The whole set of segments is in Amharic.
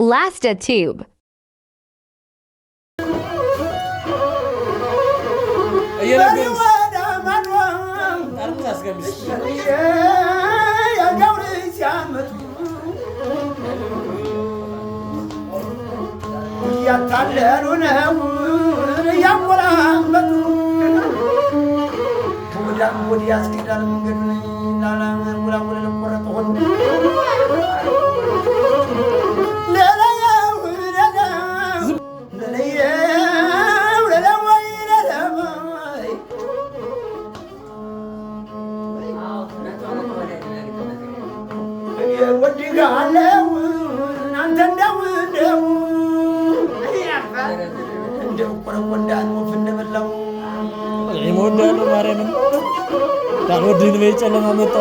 Lasta tube. ودين بيچله ማመጣ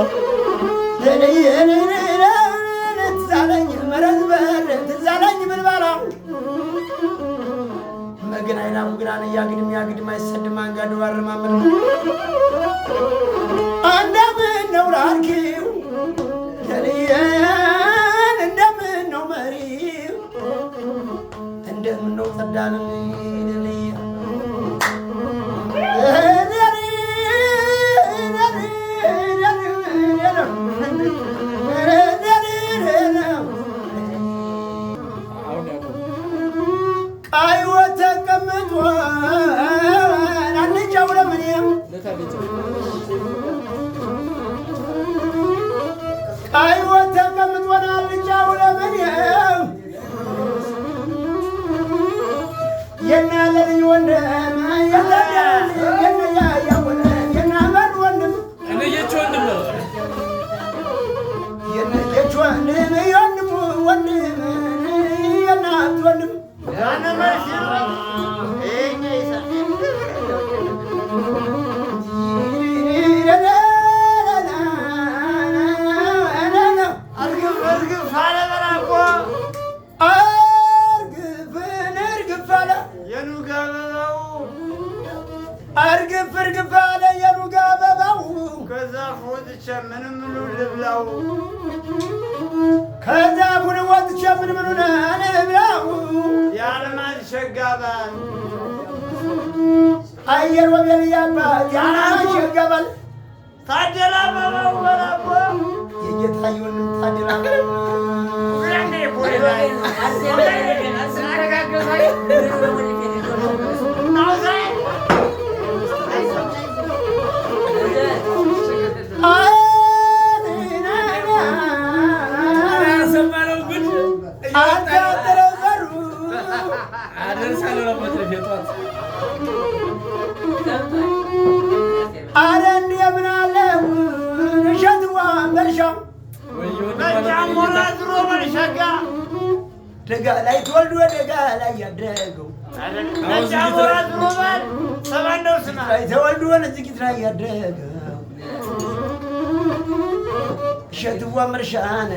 ትዛለኝ መረዝበር ትዛለኝ ምን ባላው መገናይና ሙግራን ያግድም አይሰድም አንጋዱ አረማመን እንደምን ነው ራርኪው ለሊያን እንደምን ነው መሪው እንደምን ነው ጸዳንም ለሊያ አየር ወበል ያባት ያና ሸገበል ታደላ ባባው ወራቦ የጌታዩን ታደላ ያኔ ቦይላይ አረጋጋይ ናውዛይ ደጋ ላይ ተወልዶ ደጋ ላይ ያደገው ነጫወራት ሮባል ሰባንደው ስማ ላይ ተወልዶ ለዝቂት ላይ ያደገው ሸትዋ መርሻነ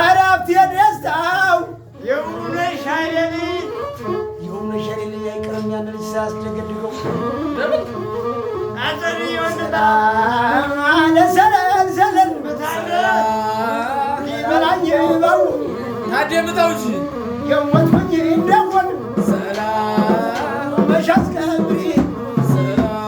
አራፍት የደስታው የውነ ሻይለሊ አይቀርም ያንን ሲያስደገድገው አዘሪ ወንዳ ለሰለን ሰለን በታደራ ይበላኝ ባው ታደምታውጂ የሞትኩኝ እንደሆን ሰላም መሻት ከብሪ ሰላም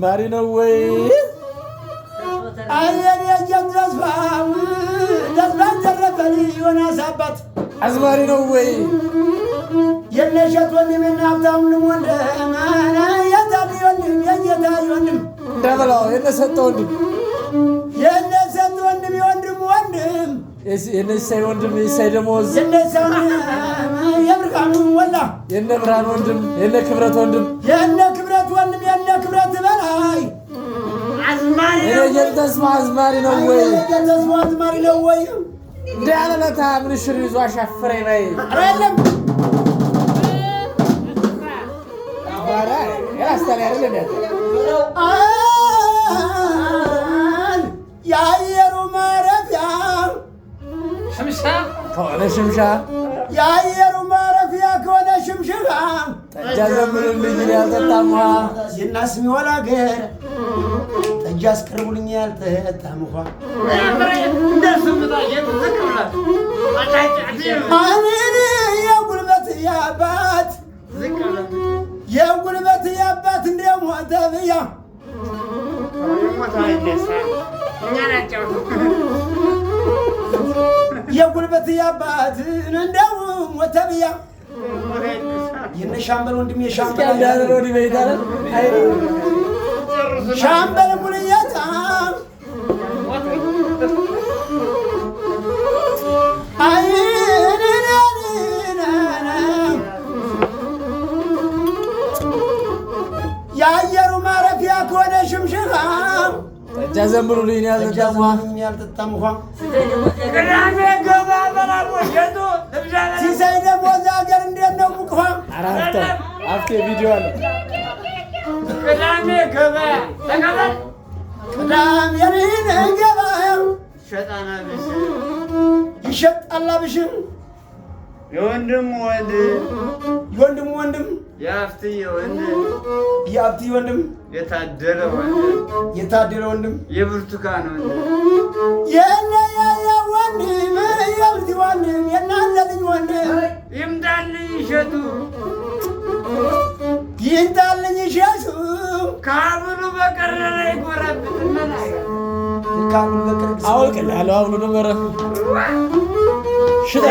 አዝማሪ ነው ወይ አየን የጀም ተስፋን ተረፈል ዮናስ አባት አዝማሪ ነው ወይ የነሸት ወንድምና ሀብታሙን ወንድም የታዲ ወንድም የጌታ ወንድም ደበላው የነሰጠ ወንድም የነሰጠ ወንድም የወንድም ወንድም የነሳይ ወንድም የሳይ ደሞዝ የነሳው የብርሃኑ ወላ የነ ብርሃን ወንድም የነ ክብረት ወንድም የነ ክብረት ወንድም የነ ክብረት በላይ አዝማሪ ነው የጀልተስማ አዝማሪ ነው ወይ የጀልተስማ አዝማሪ ነው ወይ ዳለለታ ምን ሽር ይዞ አሻፈረኝ በይ አይደለም አባራ ያስተላ አይደለም የአየሩ ማረፊያ ሽምሻ ከሆነ ሽምሻ የአየሩ ማረፊያ ከሆነ ሽምሽጋ ጠጃ ዘምሩልኝ ያልጠጣም ውሃ የናስሚ ወላገር ጠጃ አስቀርቡልኝ ያልጠጣም ውሃ አሜን የጉልበት ያባት የጉልበት ያባት እንደሞተ ብያ የጉልበት ያባት እንደው ሞተ ብያ የነሻምበል ወንድም የሻምበል ያለው ዲቤታለ አይ ሻምበል ሙልያታ የአየሩ ማረፊያ ከሆነ ሽምሽኻ ጠጃ ዘምሩልኝ ያልጠጣም ውሃ ቅዳሜ ገባ በላቦ ሸጡ ሲሳይ ደግሞ እዛ ሀገር እንዴት ነው ሙቅፋ አፍቴ ቪዲዮ አለ ቅዳሜ ገበያ ተቀበል ቅዳሜ ገበያ ሸጣና ብሽ ይሸጣላ ብሽም የወንድም ወንድም የአፍትዬ ወንድም የታደለ ወንድም የብርቱካን ወንድም የነያያ ወንድም የብርቲ ወንድም የናለልኝ ወንድም ይምጣልኝ እሸቱ ከአብሉ በቀር ላይ ጎረብትና ከአብሉ በቀር አውልቅልሃለሁ አብሉ ነበረ ሽታ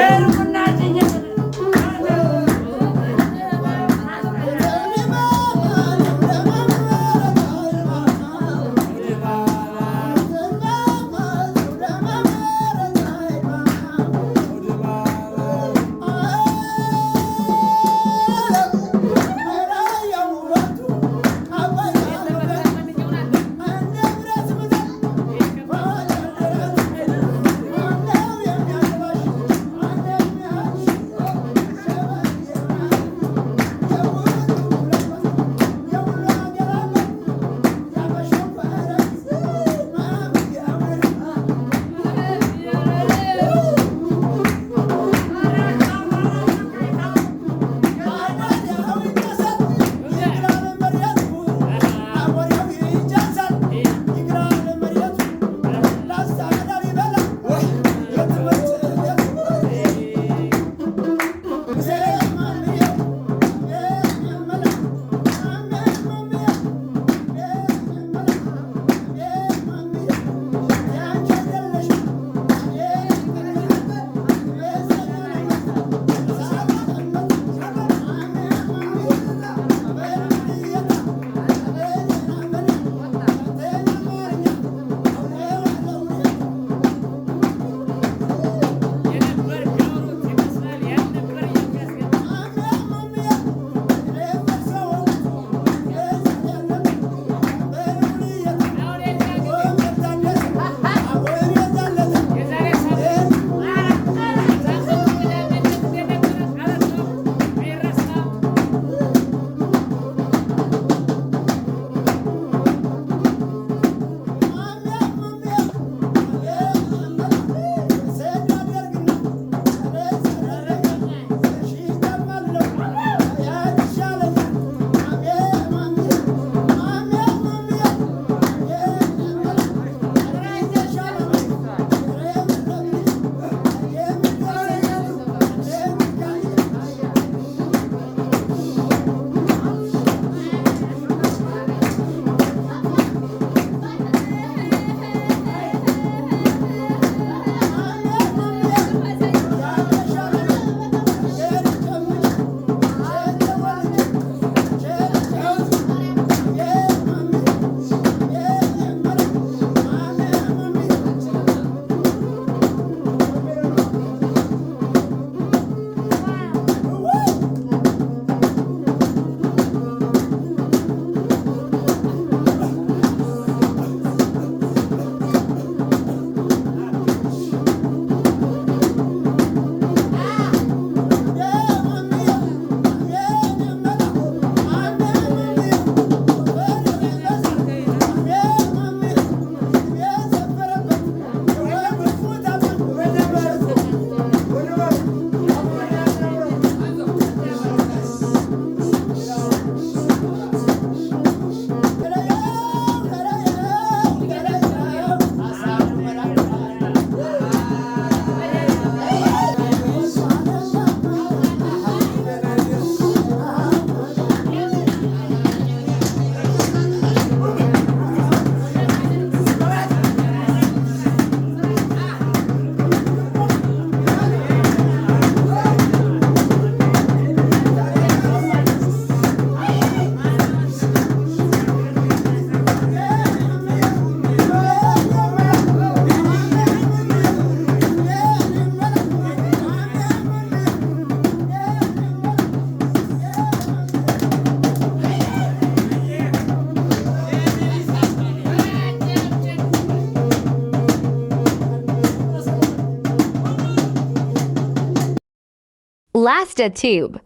Blast a tube.